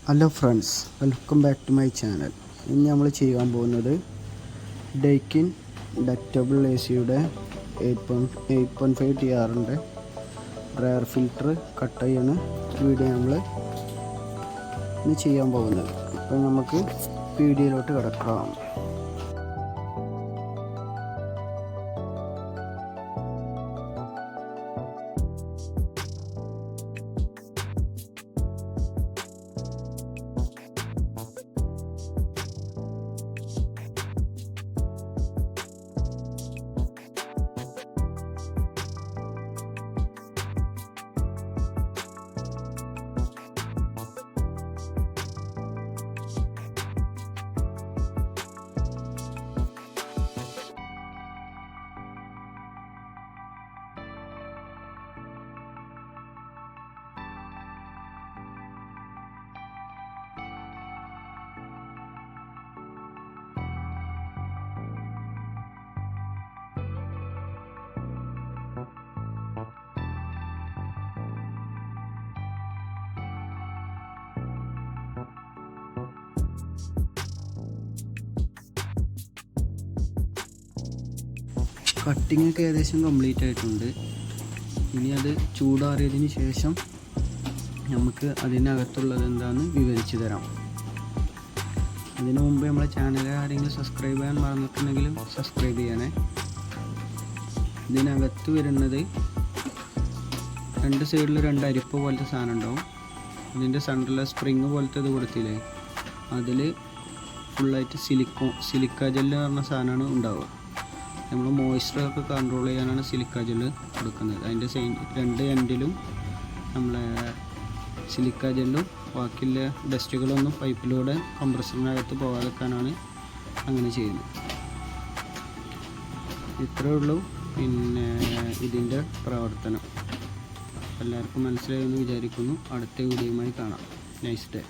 Hello friends, welcome back to my channel. ഇന്ന് നമ്മൾ ചെയ്യാൻ പോകുന്നത് ഡൈക്കിൻ ഡക്റ്റബിൾ എ സിയുടെ 8.5 TRൻ്റെ ഡ്രയർ ഫിൽറ്റർ കട്ട് ചെയ്യാണ് വീഡിയോ നമ്മൾ ഇന്ന് ചെയ്യാൻ പോകുന്നത്. അപ്പോൾ നമുക്ക് വീഡിയോയിലോട്ട് കിടക്കാം. കട്ടിങ് ഒക്കെ ഏകദേശം കംപ്ലീറ്റ് ആയിട്ടുണ്ട്. ഇനി അത് ചൂടാറിയതിന് ശേഷം നമുക്ക് അതിനകത്തുള്ളത് എന്താണെന്ന് വിവരിച്ചു തരാം. അതിനു മുമ്പ് നമ്മളെ ചാനൽ ആരെങ്കിലും സബ്സ്ക്രൈബ് ചെയ്യാൻ മറന്നിട്ടുണ്ടെങ്കിലും സബ്സ്ക്രൈബ് ചെയ്യണേ. ഇതിനകത്ത് വരുന്നത് രണ്ട് സൈഡിൽ രണ്ട് അരിപ്പ പോലത്തെ സാധനം ഉണ്ടാവും. ഇതിൻ്റെ സെൻറ്ററിലെ സ്പ്രിങ് പോലത്തെ ഇത് കൊടുത്തില്ലേ, അതിൽ ഫുള്ളായിട്ട് സിലിക്ക ജെല്ല് പറഞ്ഞ സാധനമാണ് ഉണ്ടാവുക. നമ്മൾ മോയ്സ്ചറൊക്കെ കൺട്രോൾ ചെയ്യാനാണ് സിലിക്ക ജെല്ല് കൊടുക്കുന്നത്. അതിൻ്റെ രണ്ട് എൻഡിലും നമ്മളെ സിലിക്ക ജെല്ലും ബാക്കിയുള്ള ഡസ്റ്റുകളൊന്നും പൈപ്പിലൂടെ കംപ്രസറിനകത്ത് പോകാതെക്കാനാണ് അങ്ങനെ ചെയ്യുന്നത്. ഇത്രയേ ഉള്ളൂ പിന്നെ ഇതിൻ്റെ പ്രവർത്തനം. എല്ലാവർക്കും മനസ്സിലായെന്ന് വിചാരിക്കുന്നു. അടുത്ത വീഡിയോയുമായി കാണാം. Nice day.